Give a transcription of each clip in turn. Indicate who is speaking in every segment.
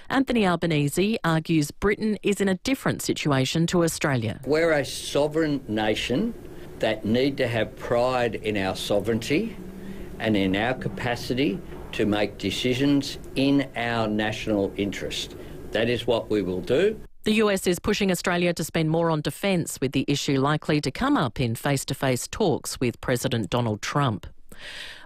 Speaker 1: Anthony Albanese argues Britain is in a different situation to Australia.
Speaker 2: We're a sovereign nation that need to have pride in our sovereignty and in our capacity to make decisions in our national interest. That is what we will do.
Speaker 1: The US is pushing Australia to spend more on defence, with the issue likely to come up in face-to-face talks with President Donald Trump.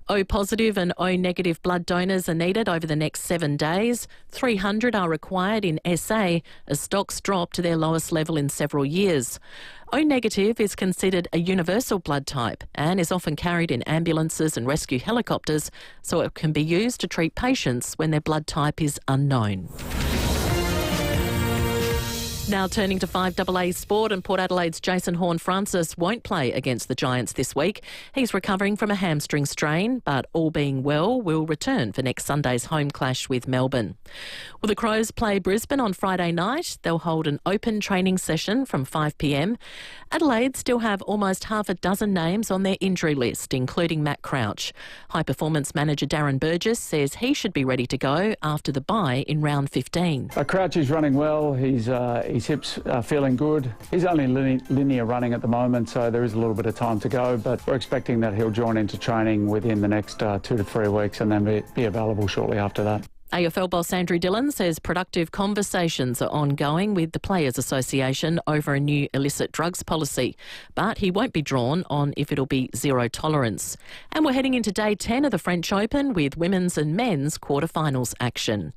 Speaker 1: O positive and O negative blood donors are needed over the next 7 days. 300 are required in SA as stocks drop to their lowest level in several years. O negative is considered a universal blood type and is often carried in ambulances and rescue helicopters, so it can be used to treat patients when their blood type is unknown. Now turning to 5AA sport, and Port Adelaide's Jason Horne-Francis won't play against the Giants this week. He's recovering from a hamstring strain, but all being well, will return for next Sunday's home clash with Melbourne. Well, the Crows play Brisbane on Friday night. They'll hold an open training session from 5 p.m. Adelaide still have almost half a dozen names on their injury list, including Matt Crouch. High performance manager Darren Burgess says he should be ready to go after the bye in round 15.
Speaker 3: Crouch is running well. His hips are feeling good. He's only linear running at the moment, so there is a little bit of time to go, but we're expecting that he'll join into training within the next 2 to 3 weeks and then be available shortly after that.
Speaker 1: AFL boss Andrew Dillon says productive conversations are ongoing with the Players Association over a new illicit drugs policy, but he won't be drawn on if it'll be zero tolerance. And we're heading into day 10 of the French Open with women's and men's quarterfinals action.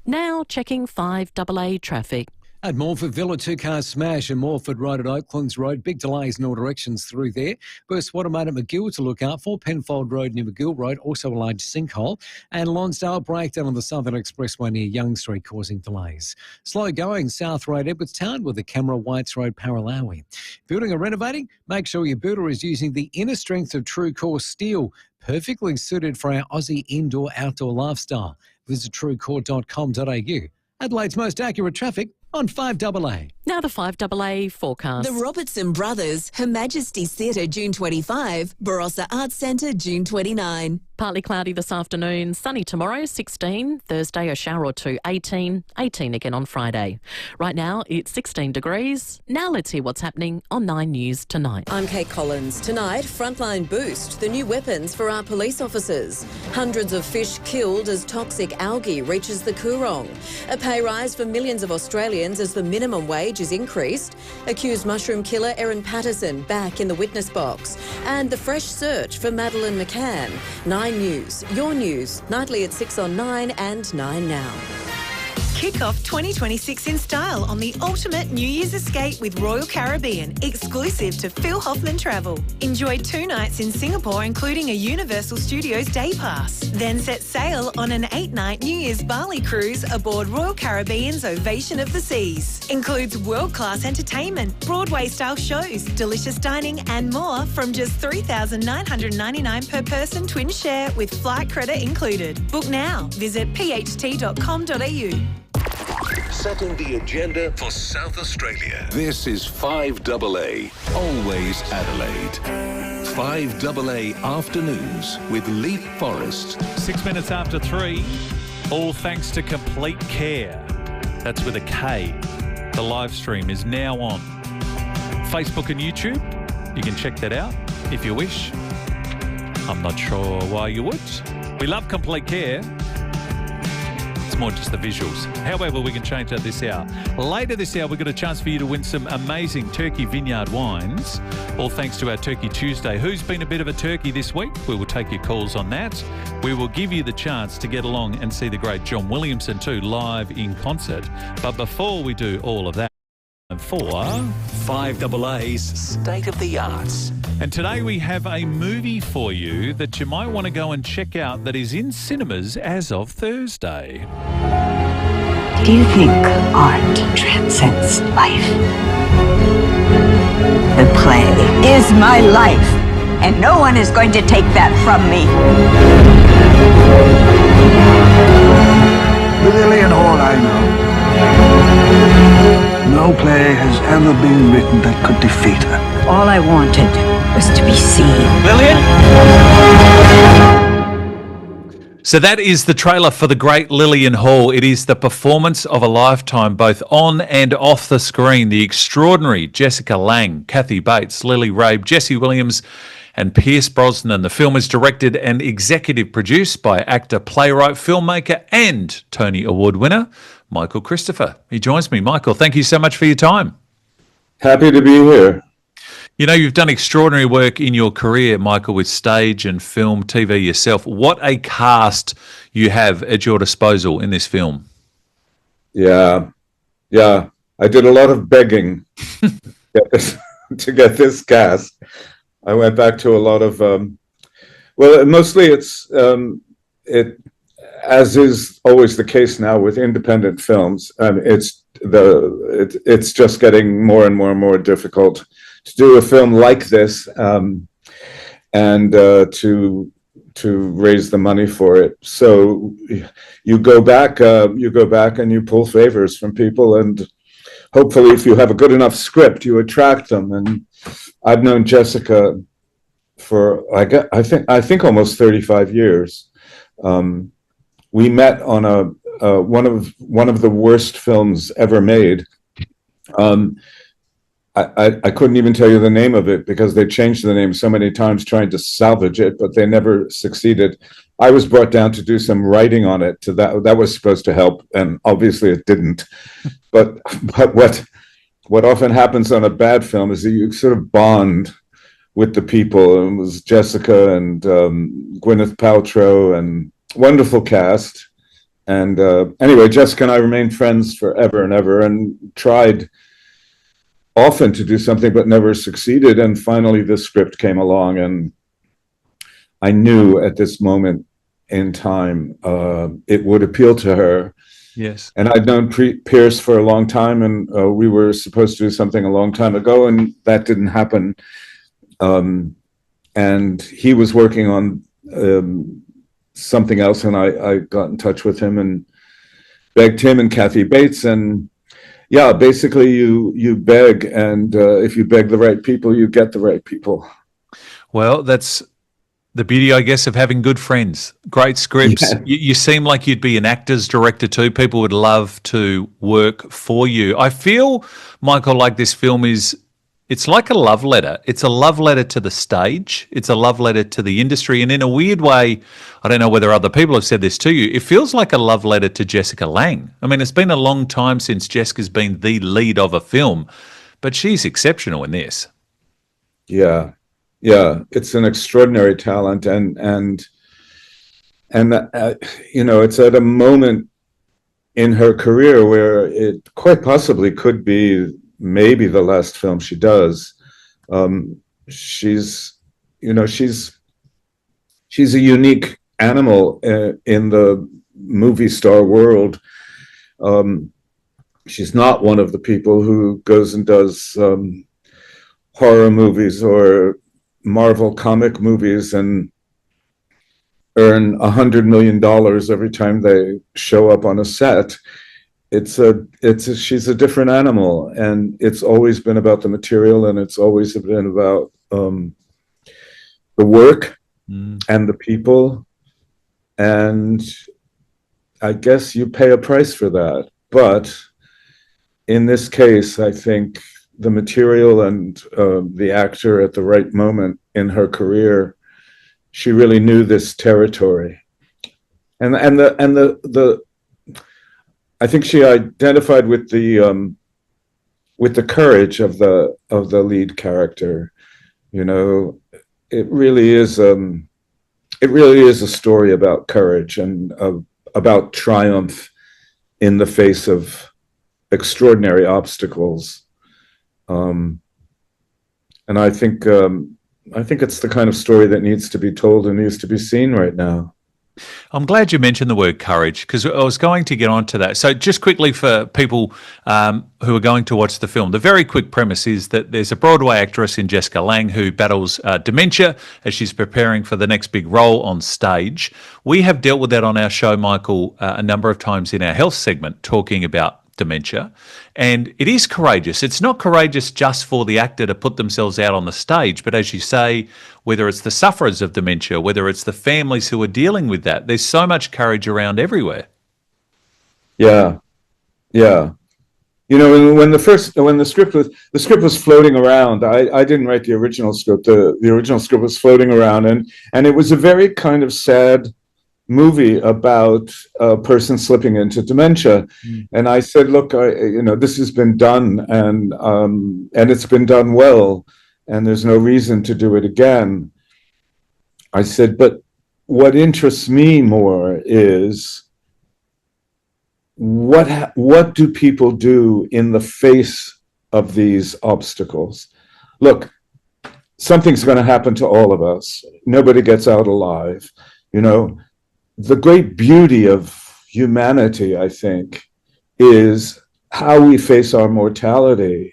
Speaker 1: Now checking 5AA traffic.
Speaker 4: At Morford Villa, 2-car smash and Morford Road at Oaklands Road. Big delays in all directions through there. Burst Watermaid at McGill to look out for. Penfold Road near McGill Road, also a large sinkhole. And Lonsdale breakdown on the Southern Expressway near Young Street causing delays. Slow going South Road, Edwardstown with the Camera Whites Road, Paralawi. Building or renovating? Make sure your builder is using the inner strength of True Core steel. Perfectly suited for our Aussie indoor-outdoor lifestyle. Visit truecore.com.au. Adelaide's most accurate traffic on 5AA.
Speaker 1: Now the 5AA forecast.
Speaker 5: The Robertson Brothers, Her Majesty's Theatre, June 25, Barossa Arts Centre, June 29.
Speaker 1: Partly cloudy this afternoon, sunny tomorrow, 16. Thursday, a shower or two, 18. 18 again on Friday. Right now, it's 16 degrees. Now let's hear what's happening on 9 News tonight.
Speaker 5: I'm Kate Collins. Tonight, Frontline Boost, the new weapons for our police officers. Hundreds of fish killed as toxic algae reaches the Coorong. A pay rise for millions of Australians as the minimum wage is increased. Accused mushroom killer Erin Patterson back in the witness box. And the fresh search for Madeleine McCann. 9 News, your news, nightly at 6 on 9 and 9 now.
Speaker 6: Kick off 2026 in style on the ultimate New Year's escape with Royal Caribbean, exclusive to Phil Hoffman Travel. Enjoy 2 nights in Singapore, including a Universal Studios day pass. Then set sail on an 8-night New Year's Bali cruise aboard Royal Caribbean's Ovation of the Seas. Includes world-class entertainment, Broadway-style shows, delicious dining and more from just $3,999 per person twin share with flight credit included. Book now. Visit pht.com.au.
Speaker 7: Setting the agenda for South Australia. This is 5AA, always Adelaide. 5AA Afternoons with Leith, Forrest.
Speaker 8: 6 minutes after 3, all thanks to Complete Care. That's with a K. The live stream is now on Facebook and YouTube. You can check that out if you wish. I'm not sure why you would. We love Complete Care. More just the visuals. However, we can change that this hour. Later this hour, we've got a chance for you to win some amazing Turkey Vineyard wines, all thanks to our Turkey Tuesday. Who's been a bit of a turkey this week? We will take your calls on that. We will give you the chance to get along and see the great John Williamson too, live in concert. But before we do all of that, for
Speaker 7: 5AA's State of the Arts.
Speaker 8: And today we have a movie for you that you might want to go and check out that is in cinemas as of Thursday.
Speaker 9: Do you think art transcends life? The play is my life, and no one is going to take that from me.
Speaker 10: With Lillian Hall, I know. No play has ever been written that could defeat her.
Speaker 9: All I wanted was to be seen.
Speaker 8: Lillian? So that is the trailer for the great Lillian Hall. It is the performance of a lifetime, both on and off the screen. The extraordinary Jessica Lange, Kathy Bates, Lily Rabe, Jesse Williams and Pierce Brosnan. The film is directed and executive produced by actor, playwright, filmmaker and Tony Award winner, Michael Cristofer. He joins me. Michael, thank you so much for your time.
Speaker 11: Happy to be here.
Speaker 8: You know, you've done extraordinary work in your career, Michael, with stage and film, TV yourself. What a cast you have at your disposal in this film.
Speaker 11: Yeah. I did a lot of begging to get this cast. I went back to a lot of, mostly it's, as is always the case now with independent films, it's just getting more and more difficult to do a film like this, and to raise the money for it. So you go back and you pull favors from people, and hopefully, if you have a good enough script, you attract them. And I've known Jessica for I think almost 35 years. We met on one of the worst films ever made. I couldn't even tell you the name of it because they changed the name so many times trying to salvage it, but they never succeeded. I was brought down to do some writing on it. That was supposed to help, and obviously it didn't. But what often happens on a bad film is that you sort of bond with the people. It was Jessica and Gwyneth Paltrow and wonderful cast. And anyway, Jessica and I remained friends forever and ever, and tried often to do something but never succeeded. And finally the script came along, and I knew at this moment in time it would appeal to her.
Speaker 8: Yes.
Speaker 11: And I'd known Pierce for a long time, and we were supposed to do something a long time ago, and that didn't happen. And he was working on something else, and I got in touch with him and begged him and Kathy Bates, and yeah, basically you beg, and if you beg the right people, you get the right people.
Speaker 8: Well, that's the beauty, I guess, of having good friends. Great scripts. Yeah. You seem like you'd be an actor's director too. People would love to work for you. I feel, Michael, like this film it's like a love letter. It's a love letter to the stage. It's a love letter to the industry. And in a weird way, I don't know whether other people have said this to you, it feels like a love letter to Jessica Lange. I mean, it's been a long time since Jessica's been the lead of a film, but she's exceptional in this.
Speaker 11: Yeah, it's an extraordinary talent, and you know, it's at a moment in her career where it quite possibly could be maybe the last film she does. She's a unique animal in the movie star world. She's not one of the people who goes and does horror movies or Marvel comic movies and earn $100 million every time they show up on a set. She's a different animal, and it's always been about the material, and it's always been about the work and the people, and I guess you pay a price for that. But in this case, I think the material and the actor at the right moment in her career, she really knew this territory, and I think she identified with the courage of the lead character. You know, it really is a story about courage and about triumph in the face of extraordinary obstacles. And I think it's the kind of story that needs to be told and needs to be seen right now.
Speaker 8: I'm glad you mentioned the word courage, because I was going to get on to that. So just quickly for people who are going to watch the film, the very quick premise is that there's a Broadway actress in Jessica Lange who battles dementia as she's preparing for the next big role on stage. We have dealt with that on our show, Michael, a number of times in our health segment, talking about dementia, and it is courageous. It's not courageous just for the actor to put themselves out on the stage, but as you say, whether it's the sufferers of dementia, whether it's the families who are dealing with that, there's so much courage around everywhere.
Speaker 11: Yeah, yeah. You know, when the script was floating around, I didn't write the original script. The original script was floating around, and it was a very kind of sad movie about a person slipping into dementia. And I said, look, this has been done, and it's been done well, and there's no reason to do it again. I said, but what interests me more is what do people do in the face of these obstacles? Look, something's going to happen to all of us. Nobody gets out alive. You know, the great beauty of humanity, I think, is how we face our mortality,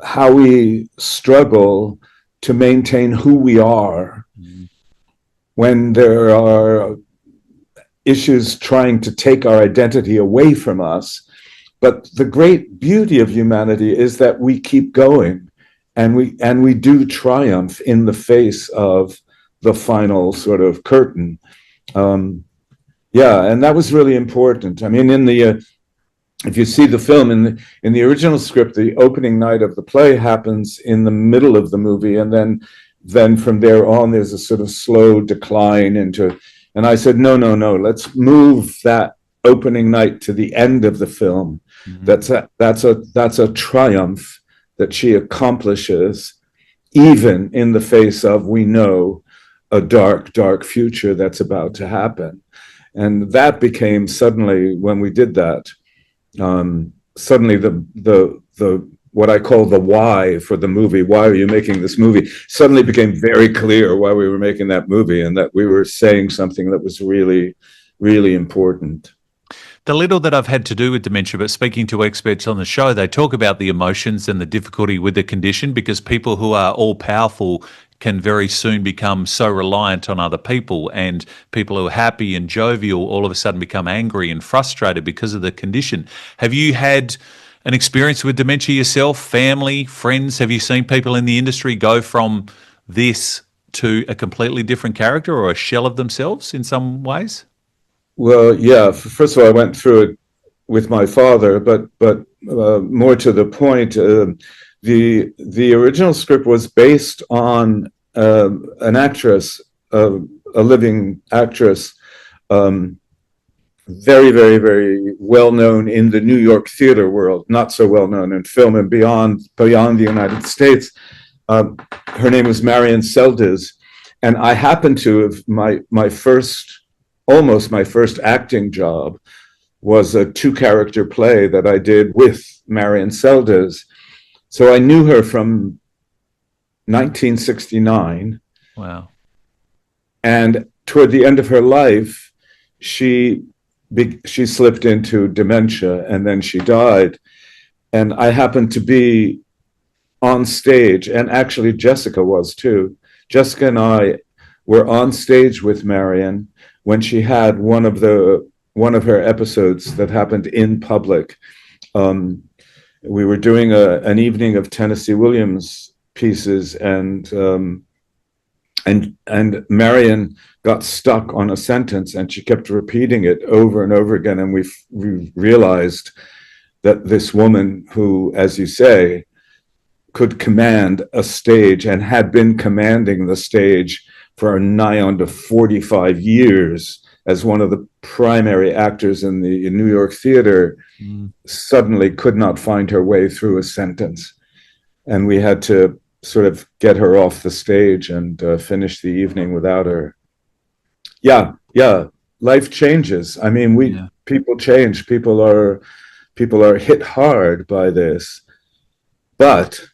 Speaker 11: how we struggle to maintain who we are when there are issues trying to take our identity away from us. But the great beauty of humanity is that we keep going, and we do triumph in the face of the final sort of curtain. And that was really important. I mean, if you see the film in the original script, the opening night of the play happens in the middle of the movie, and then from there on, there's a sort of slow decline into. And I said, no, let's move that opening night to the end of the film. Mm-hmm. That's a triumph that she accomplishes, even in the face of, we know, a dark, dark future that's about to happen. And that became suddenly, when we did that, suddenly the what I call the why for the movie, why are you making this movie, suddenly became very clear why we were making that movie, and that we were saying something that was really, really important.
Speaker 8: The little that I've had to do with dementia, but speaking to experts on the show, they talk about the emotions and the difficulty with the condition, because people who are all-powerful can very soon become so reliant on other people, and people who are happy and jovial all of a sudden become angry and frustrated because of the condition. Have you had an experience with dementia yourself, family, friends? Have you seen people in the industry go from this to a completely different character or a shell of themselves in some ways?
Speaker 11: Well, yeah. First of all, I went through it with my father, but more to the point, the original script was based on an actress, a living actress, very, very, very well known in the New York theater world, not so well known in film and beyond the United States. Her name was Marion Seldes, and I happened to have almost my first acting job was a 2-character play that I did with Marion Seldes. So I knew her from 1969.
Speaker 8: Wow.
Speaker 11: And toward the end of her life, she slipped into dementia, and then she died. And I happened to be on stage, and actually Jessica was too. Jessica and I were on stage with Marion when she had one of her episodes that happened in public. We were doing an evening of Tennessee Williams pieces, and Marion got stuck on a sentence, and she kept repeating it over and over again. And we realized that this woman, who, as you say, could command a stage and had been commanding the stage for nigh on to 45 years as one of the primary actors in the New York theater, suddenly could not find her way through a sentence. And we had to sort of get her off the stage and finish the evening without her. Yeah, life changes. I mean, people change. People are hit hard by this. But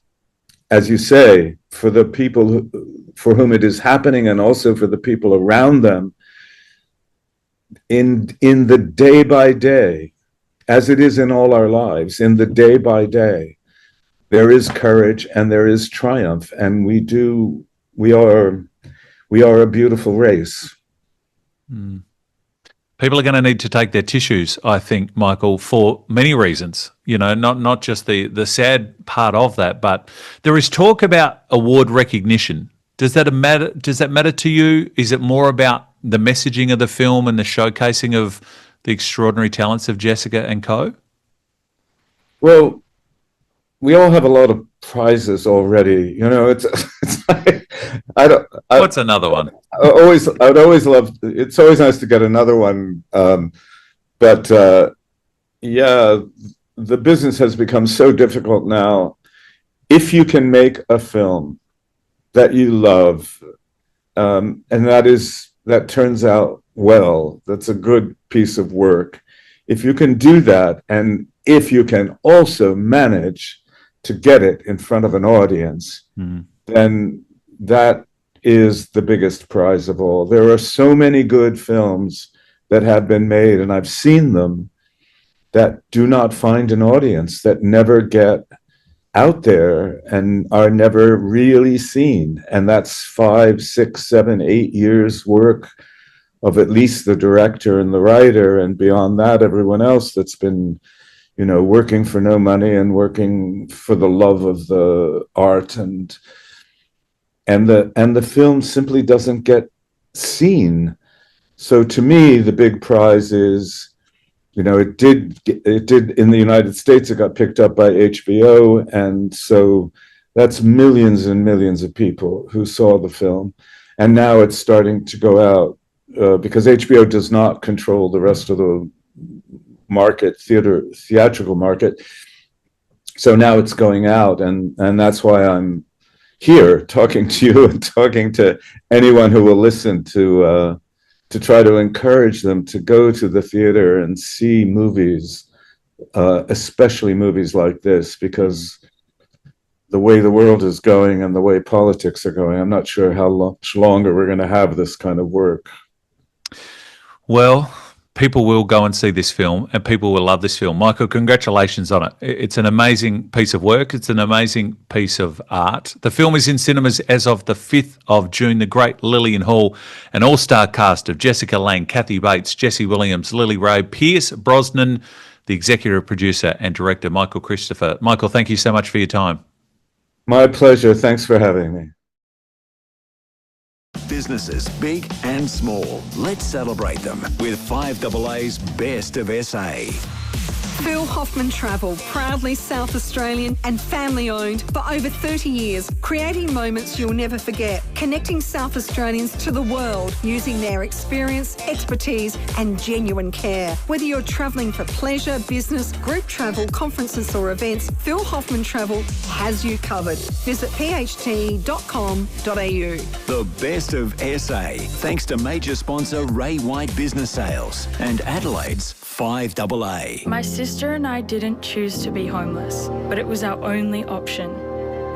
Speaker 11: as you say, for the people for whom it is happening, and also for the people around them, in the day by day, as it is in all our lives, in the day by day, there is courage and there is triumph, and we are a beautiful race.
Speaker 8: People are going to need to take their tissues, I think, Michael, for many reasons. You know, not just the sad part of that, but there is talk about award recognition. Does that matter? Does that matter to you? Is it more about the messaging of the film and the showcasing of the extraordinary talents of Jessica and co?
Speaker 11: Well, we all have a lot of prizes already. You know, it's like,
Speaker 8: What's another one?
Speaker 11: I'd always love. It's always nice to get another one, but yeah, the business has become so difficult now. If you can make a film that you love, and that turns out well, that's a good piece of work. If you can do that, and if you can also manage to get it in front of an audience, then that is the biggest prize of all. There are so many good films that have been made, and I've seen them, that do not find an audience, that never get out there and are never really seen. And that's 5, 6, 7, 8 years work of at least the director and the writer, and beyond that, everyone else that's been, you know, working for no money and working for the love of the art, and the film simply doesn't get seen. So to me, the big prize is, you know, it did in the United States, it got picked up by HBO, and so that's millions and millions of people who saw the film, and now it's starting to go out because HBO does not control the rest of the market, theatrical market. So now it's going out, and that's why I'm here talking to you and talking to anyone who will listen, to try to encourage them to go to the theater and see movies, especially movies like this, because the way the world is going and the way politics are going, I'm not sure how much longer we're going to have this kind of work.
Speaker 8: Well, people will go and see this film, and people will love this film. Michael, congratulations on it. It's an amazing piece of work. It's an amazing piece of art. The film is in cinemas as of the 5th of June. The great Lillian Hall, an all-star cast of Jessica Lange, Kathy Bates, Jesse Williams, Lily Ray, Pierce Brosnan, the executive producer and director, Michael Cristofer. Michael, thank you so much for your time.
Speaker 11: My pleasure. Thanks for having me.
Speaker 7: Businesses, big and small. Let's celebrate them with FIVEAA's Best of SA.
Speaker 12: Phil Hoffman Travel, proudly South Australian and family owned for over 30 years, creating moments you'll never forget, connecting South Australians to the world using their experience, expertise and genuine care. Whether you're travelling for pleasure, business, group travel, conferences or events, Phil Hoffman Travel has you covered. Visit pht.com.au.
Speaker 7: The Best of SA, thanks to major sponsor Ray White Business Sales and Adelaide's FIVEAA.
Speaker 13: My sister and I didn't choose to be homeless, but it was our only option.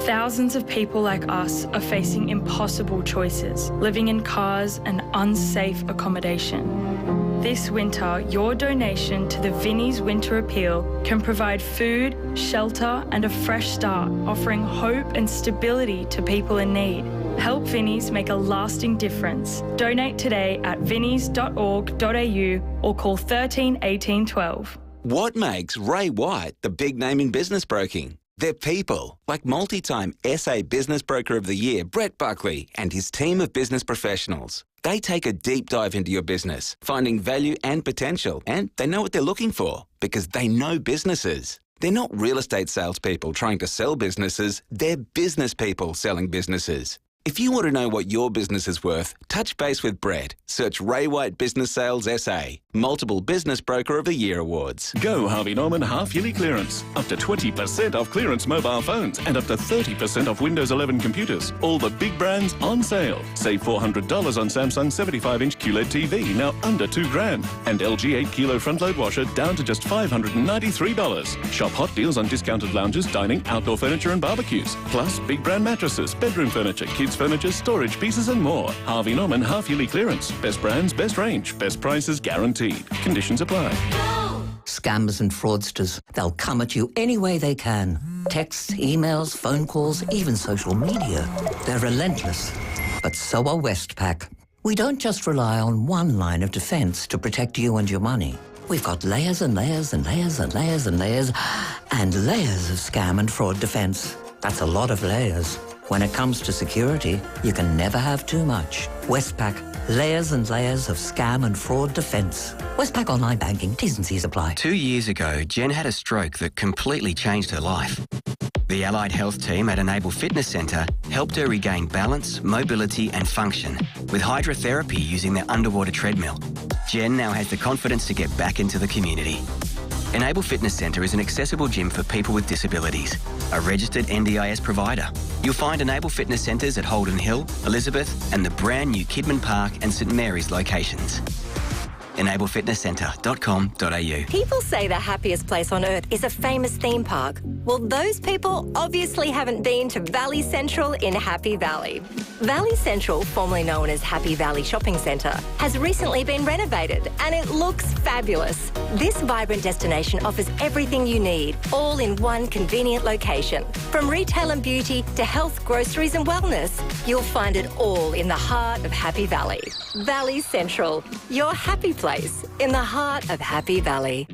Speaker 13: Thousands of people like us are facing impossible choices, living in cars and unsafe accommodation. This winter, your donation to the Vinnie's Winter Appeal can provide food, shelter and a fresh start, offering hope and stability to people in need. Help Vinnie's make a lasting difference. Donate today at vinnies.org.au or call 13 18 12.
Speaker 14: What makes Ray White the big name in business broking? They're people, like multi-time SA Business Broker of the Year, Brett Buckley, and his team of business professionals. They take a deep dive into your business, finding value and potential, and they know what they're looking for because they know businesses. They're not real estate salespeople trying to sell businesses, they're business people selling businesses. If you want to know what your business is worth, touch base with Brett. Search Ray White Business Sales SA. Multiple Business Broker of the Year awards.
Speaker 15: Go Harvey Norman half-yearly clearance. Up to 20% off clearance mobile phones and up to 30% off Windows 11 computers. All the big brands on sale. Save $400 on Samsung 75-inch QLED TV, now under $2,000. And LG 8-kilo front-load washer down to just $593. Shop hot deals on discounted lounges, dining, outdoor furniture and barbecues. Plus big brand mattresses, bedroom furniture, kids furniture, storage pieces and more. Harvey Norman half-yearly clearance. Best brands, best range, best prices guaranteed. Conditions apply.
Speaker 16: Scammers and fraudsters, they'll come at you any way they can. Texts, emails, phone calls, even social media. They're relentless. But so are Westpac. We don't just rely on one line of defence to protect you and your money. We've got layers and layers and layers and layers and layers and layers of scam and fraud defence. That's a lot of layers. When it comes to security, you can never have too much. Westpac, layers and layers of scam and fraud defence. Westpac Online Banking, T's and C's apply.
Speaker 17: 2 years ago, Jen had a stroke that completely changed her life. The allied health team at Enable Fitness Centre helped her regain balance, mobility and function with hydrotherapy using their underwater treadmill. Jen now has the confidence to get back into the community. Enable Fitness Centre is an accessible gym for people with disabilities, a registered NDIS provider. You'll find Enable Fitness Centres at Holden Hill, Elizabeth and the brand new Kidman Park and St Mary's locations. enablefitnesscentre.com.au.
Speaker 18: People say the happiest place on earth is a famous theme park. Well, those people obviously haven't been to Valley Central in Happy Valley. Valley Central, formerly known as Happy Valley Shopping Centre, has recently been renovated and it looks fabulous. This vibrant destination offers everything you need, all in one convenient location. From retail and beauty to health, groceries and wellness, you'll find it all in the heart of Happy Valley. Valley Central, your happy place in the heart of Happy Valley.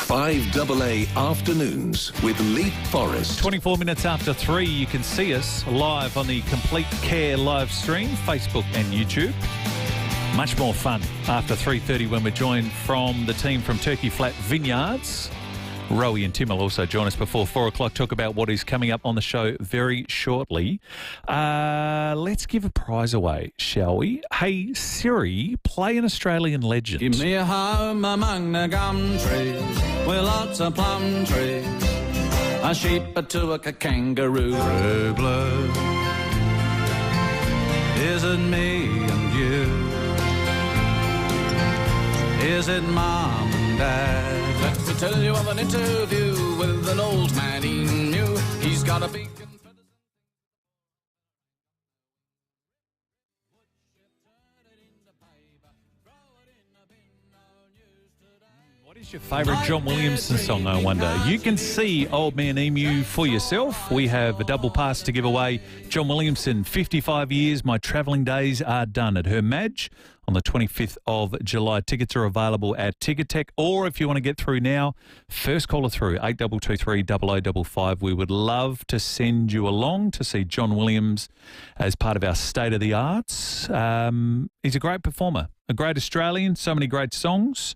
Speaker 15: 5AA Afternoons with Leith, Forrest.
Speaker 8: 24 minutes after 3, you can see us live on the Complete Care live stream, Facebook and YouTube. Much more fun after 3:30 when we're joined from the team from Turkey Flat Vineyards. Rowie and Tim will also join us before 4 o'clock, talk about what is coming up on the show very shortly. Let's give a prize away, shall we? Hey, Siri, play an Australian legend.
Speaker 19: Give me a home among the gum trees with lots of plum trees, a sheep, a tuak, a kangaroo. True blue, is it me and you? Is it mom and dad? Let me tell you of an interview with an old man he knew. He's got a big...
Speaker 8: What is your favourite John Williamson song, I wonder? You can see Old Man Emu for yourself. We have a double pass to give away. John Williamson, 55 years, my travelling days are done at Her Madge on the 25th of July. Tickets are available at Ticketek, or if you want to get through now, first caller through, 8223 0055. We would love to send you along to see John Williams as part of our State of the Arts. He's a great performer, a great Australian, so many great songs.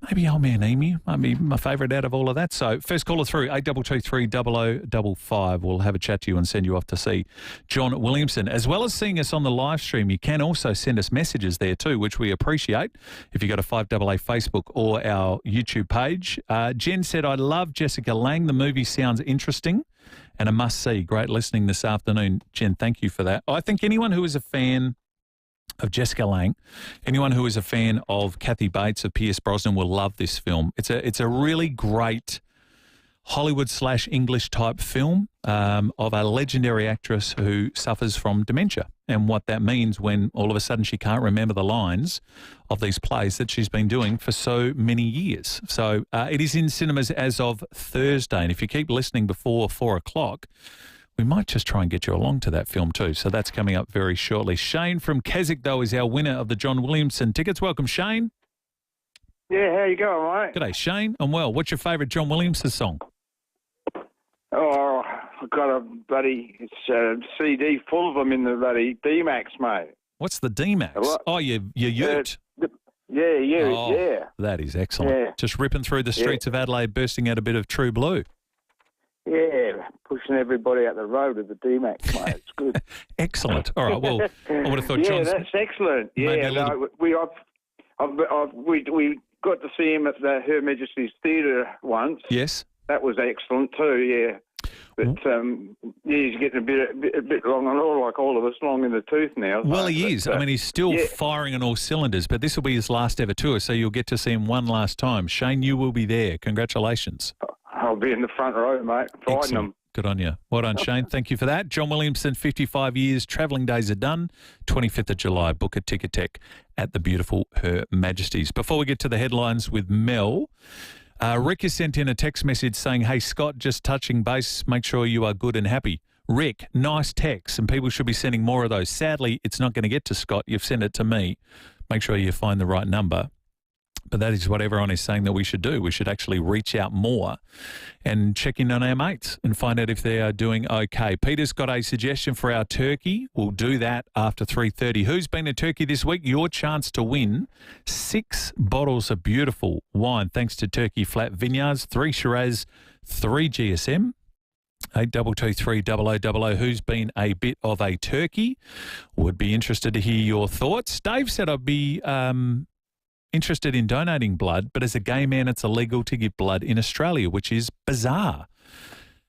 Speaker 8: Maybe Old Man Emu might be my favourite out of all of that. So first caller through, 8223 0055. We'll have a chat to you and send you off to see John Williamson. As well as seeing us on the live stream, you can also send us messages there too, which we appreciate. If you go to 5AA Facebook or our YouTube page. Jen said, I love Jessica Lange. The movie sounds interesting and a must-see. Great listening this afternoon. Jen, thank you for that. I think anyone who is a fan of Jessica Lange, anyone who is a fan of Kathy Bates, of Pierce Brosnan, will love this film. It's a really great Hollywood/English type film of a legendary actress who suffers from dementia and what that means when all of a sudden she can't remember the lines of these plays that she's been doing for so many years. So it is in cinemas as of Thursday, and if you keep listening before 4 o'clock, we might just try and get you along to that film too. So that's coming up very shortly. Shane from Keswick, though, is our winner of the John Williamson tickets. Welcome, Shane.
Speaker 20: Yeah, how you going, mate?
Speaker 8: G'day, Shane. I'm well. What's your favourite John Williamson song?
Speaker 20: Oh, I've got a buddy. It's a CD full of them in the bloody D-Max, mate.
Speaker 8: What's the D-Max? Oh, your ute.
Speaker 20: Yeah.
Speaker 8: That is excellent.
Speaker 20: Yeah.
Speaker 8: Just ripping through the streets of Adelaide, bursting out a bit of True Blue.
Speaker 20: Yeah, pushing everybody out the road with the D-Max, mate. It's good.
Speaker 8: Excellent. All right, well, I would have thought
Speaker 20: yeah,
Speaker 8: John's...
Speaker 20: that's excellent. Yeah, we got to see him at the Her Majesty's Theatre once.
Speaker 8: Yes.
Speaker 20: That was excellent too, yeah. But he's getting a bit long and all, like all of us, long in the tooth now.
Speaker 8: Well, he is. I mean, he's still firing on all cylinders, but this will be his last ever tour, so you'll get to see him one last time. Shane, you will be there. Congratulations.
Speaker 20: I'll be in the front row, mate, fighting them.
Speaker 8: Good on you. Well done, Shane. Thank you for that. John Williamson, 55 years. Travelling days are done. 25th of July. Book a Ticketek at the beautiful Her Majesty's. Before we get to the headlines with Mel, Rick has sent in a text message saying, hey, Scott, just touching base. Make sure you are good and happy. Rick, nice text, and people should be sending more of those. Sadly, it's not going to get to Scott. You've sent it to me. Make sure you find the right number. But that is what everyone is saying that we should do. We should actually reach out more and check in on our mates and find out if they are doing okay. Peter's got a suggestion for our turkey. We'll do that after 3:30. Who's been to Turkey this week? Your chance to win 6 bottles of beautiful wine thanks to Turkey Flat Vineyards, 3 Shiraz, 3 GSM. 8223 who's been a bit of a turkey? Would be interested to hear your thoughts. Dave said I'd be interested in donating blood, but as a gay man, it's illegal to give blood in Australia, which is bizarre.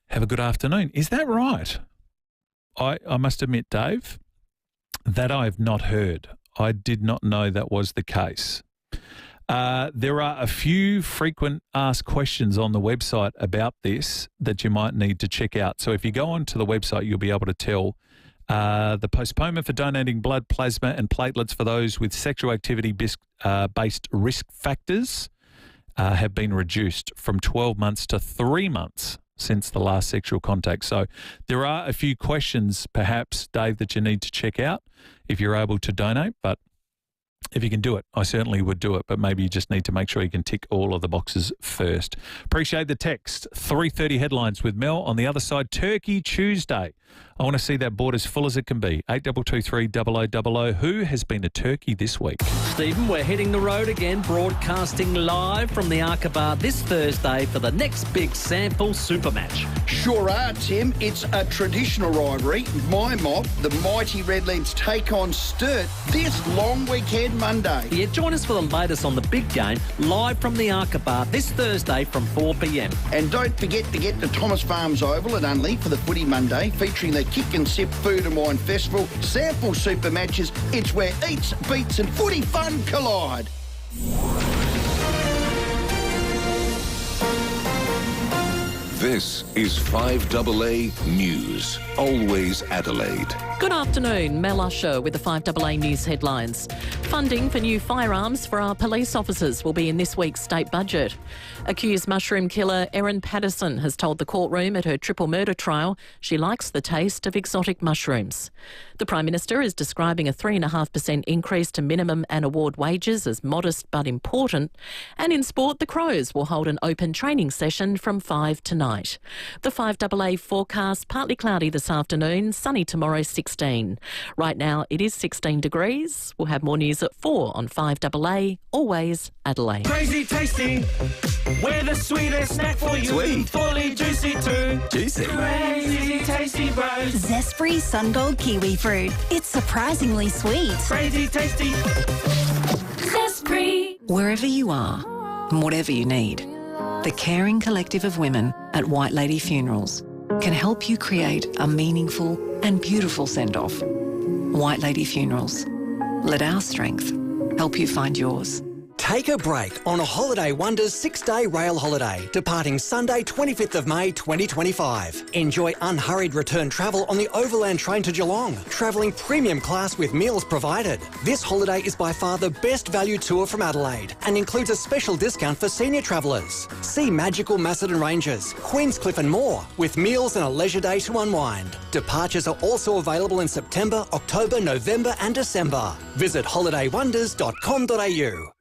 Speaker 8: Have a good afternoon. Is that right? I must admit, Dave, that I have not heard. I did not know that was the case. There are a few frequent asked questions on the website about this that you might need to check out. So if you go onto the website, you'll be able to tell the postponement for donating blood, plasma and platelets for those with sexual activity-based risk factors have been reduced from 12 months to 3 months since the last sexual contact. So there are a few questions, perhaps, Dave, that you need to check out if you're able to donate, but if you can do it, I certainly would do it, but maybe you just need to make sure you can tick all of the boxes first. Appreciate the text. 3:30 headlines with Mel. On the other side, Turkey Tuesday. I want to see that board as full as it can be. 8223 who has been to Turkey this week?
Speaker 21: Stephen, we're hitting the road again, broadcasting live from the Aqaba this Thursday for the next big sample super match.
Speaker 22: Sure are, Tim. It's a traditional rivalry. My mob, the mighty Redlands, take on Sturt this long weekend Monday.
Speaker 21: Yeah, join us for the latest on the big game, live from the Aqaba this Thursday from 4 p.m.
Speaker 22: And don't forget to get to Thomas Farms Oval at Unley for the Footy Monday, featuring the Kick and Sip Food and Wine Festival, sample super matches. It's where eats, beats and footy fun collide.
Speaker 23: This is 5AA News, always Adelaide.
Speaker 1: Good afternoon, Mel Usher with the 5AA News headlines. Funding for new firearms for our police officers will be in this week's state budget. Accused mushroom killer Erin Patterson has told the courtroom at her triple murder trial she likes the taste of exotic mushrooms. The Prime Minister is describing a 3.5% increase to minimum and award wages as modest but important. And in sport, the Crows will hold an open training session from 5 tonight. The 5AA forecast, partly cloudy this afternoon, sunny tomorrow 16. Right now it is 16 degrees. We'll have more news at 4 on 5AA, always Adelaide.
Speaker 24: Crazy tasty, we're the sweetest snack for you.
Speaker 23: Sweet.
Speaker 24: Fully juicy too.
Speaker 23: Juicy.
Speaker 24: Crazy tasty bros.
Speaker 25: Zespri Sungold Kiwi Fruit. It's surprisingly sweet.
Speaker 24: Crazy tasty.
Speaker 25: Zespri.
Speaker 26: Wherever you are, and whatever you need, the caring collective of women at White Lady Funerals can help you create a meaningful and beautiful send-off. White Lady Funerals. Let our strength help you find yours.
Speaker 27: Take a break on a Holiday Wonders 6-day rail holiday, departing Sunday 25th of May 2025. Enjoy unhurried return travel on the Overland train to Geelong, travelling premium class with meals provided. This holiday is by far the best value tour from Adelaide and includes a special discount for senior travellers. See magical Macedon Ranges, Queenscliff and more, with meals and a leisure day to unwind. Departures are also available in September, October, November and December. Visit holidaywonders.com.au.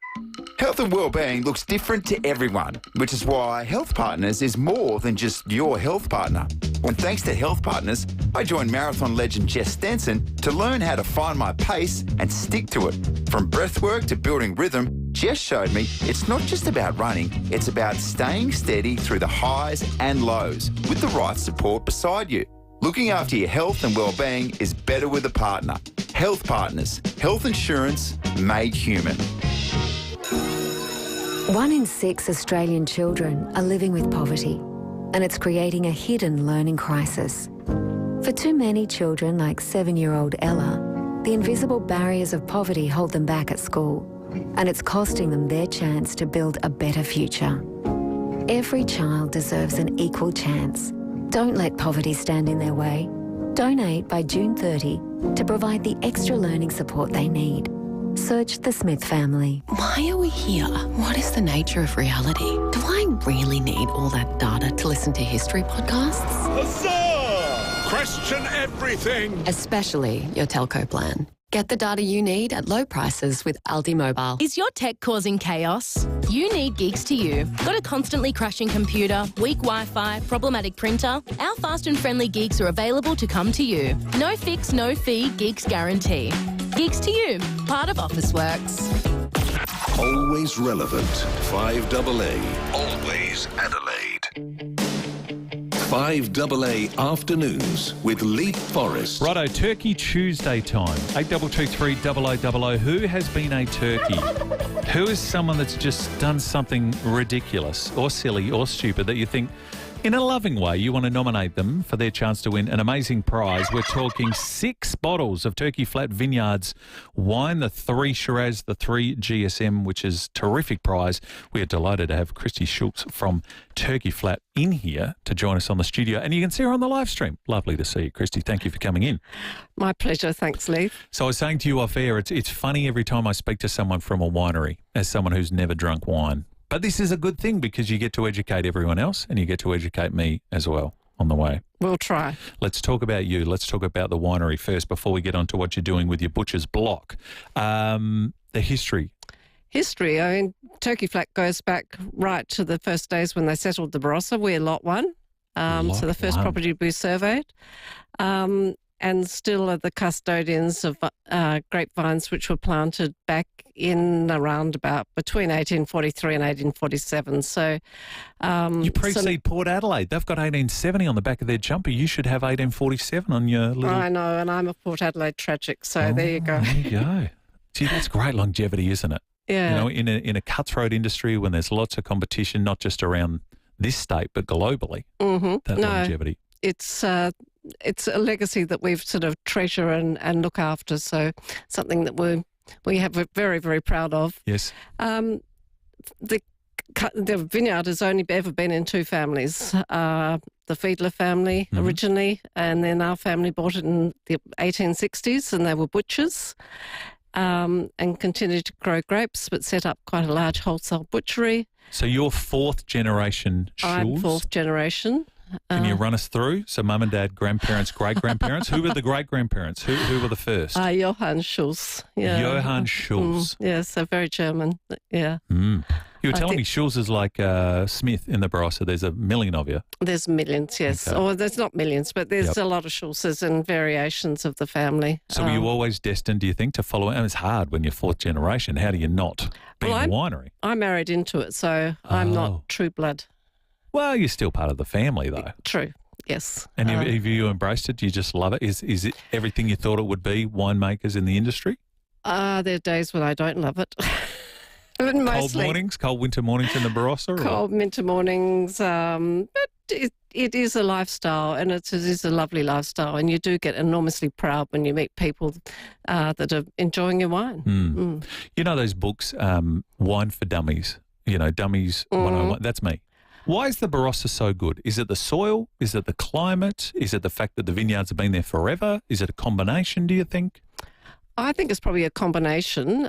Speaker 28: Health and wellbeing looks different to everyone, which is why Health Partners is more than just your health partner. And thanks to Health Partners, I joined marathon legend Jess Stenson to learn how to find my pace and stick to it. From breathwork to building rhythm, Jess showed me it's not just about running, it's about staying steady through the highs and lows with the right support beside you. Looking after your health and wellbeing is better with a partner. Health Partners, health insurance made human.
Speaker 29: 1 in 6 Australian children are living with poverty, and it's creating a hidden learning crisis. For too many children, like 7-year-old Ella, the invisible barriers of poverty hold them back at school, and it's costing them their chance to build a better future. Every child deserves an equal chance. Don't let poverty stand in their way. Donate by June 30 to provide the extra learning support they need. Search the Smith family.
Speaker 30: Why are we here? What is the nature of reality? Do I really need all that data to listen to history podcasts?
Speaker 2: question everything.
Speaker 30: Especially your telco plan. Get the data you need at low prices with Aldi Mobile.
Speaker 3: Is your tech causing chaos? You need Geeks to You. Got a constantly crashing computer, weak Wi-Fi, problematic printer? Our fast and friendly Geeks are available to come to you. No fix, no fee, Geeks guarantee. Geeks to You, part of Officeworks.
Speaker 23: Always relevant. 5AA. Always Adelaide. 5AA Afternoons with Leith, Forrest.
Speaker 8: Righto, Turkey Tuesday time. 8223 0000. Who has been a turkey? Who is someone that's just done something ridiculous or silly or stupid that you think, in a loving way, you want to nominate them for their chance to win an amazing prize? We're talking 6 bottles of Turkey Flat Vineyards wine, the 3 Shiraz, the 3 GSM, which is terrific prize. We are delighted to have Christy Schultz from Turkey Flat in here to join us on the studio. And you can see her on the live stream. Lovely to see you, Christy. Thank you for coming in.
Speaker 4: My pleasure. Thanks, Leith.
Speaker 8: So I was saying to you off air, it's funny every time I speak to someone from a winery, as someone who's never drunk wine. But this is a good thing because you get to educate everyone else and you get to educate me as well on the way.
Speaker 4: We'll try.
Speaker 8: Let's talk about you. Let's talk about the winery first before we get on to what you're doing with your butcher's block. The history.
Speaker 4: History. I mean, Turkey Flat goes back right to the first days when they settled the Barossa. We're lot 1. So the first property we surveyed. And still are the custodians of grapevines which were planted back in around about between 1843 and 1847. So
Speaker 8: you precede Port Adelaide. They've got 1870 on the back of their jumper. You should have 1847 on your little...
Speaker 4: I know, and I'm a Port Adelaide tragic, so there you go.
Speaker 8: There you go. See, that's great longevity, isn't it?
Speaker 4: Yeah.
Speaker 8: You know, in a cutthroat industry when there's lots of competition, not just around this state, but globally, that longevity.
Speaker 4: It's a legacy that we've sort of treasure and look after. So something that we have very, very proud of.
Speaker 8: Yes.
Speaker 4: The vineyard has only ever been in 2 families. The FIVEAA family originally, and then our family bought it in the 1860s, and they were butchers. And continued to grow grapes, but set up quite a large wholesale butchery.
Speaker 8: So you're 4th generation Schulz?
Speaker 4: I'm 4th generation.
Speaker 8: Can you run us through? So mum and dad, grandparents, great-grandparents. Who were the great-grandparents? Who were the first?
Speaker 4: Johann Schulz. Yeah.
Speaker 8: Johann Schulz.
Speaker 4: Yes, so very German. Yeah.
Speaker 8: You were telling me Schulz is like Smith in the Barossa. There's a million of you.
Speaker 4: There's millions, yes.
Speaker 8: Okay.
Speaker 4: Or there's not millions, but there's a lot of Schulzes and variations of the family.
Speaker 8: So were you always destined, do you think, to follow it? And it's hard when you're 4th generation. How do you not be in the winery?
Speaker 4: I married into it, so I'm not true blood.
Speaker 8: Well, you're still part of the family, though.
Speaker 4: True, yes.
Speaker 8: And have you embraced it? Do you just love it? Is it everything you thought it would be, winemakers in the industry?
Speaker 4: There are days when I don't love it. But mostly,
Speaker 8: cold winter mornings in the Barossa?
Speaker 4: Cold winter mornings. But it is a lifestyle, and it is a lovely lifestyle, and you do get enormously proud when you meet people that are enjoying your wine.
Speaker 8: You know those books, Wine for Dummies, Dummies 101, that's me. Why is the Barossa so good? Is it the soil? Is it the climate? Is it the fact that the vineyards have been there forever? Is it a combination, do you think?
Speaker 4: I think it's probably a combination.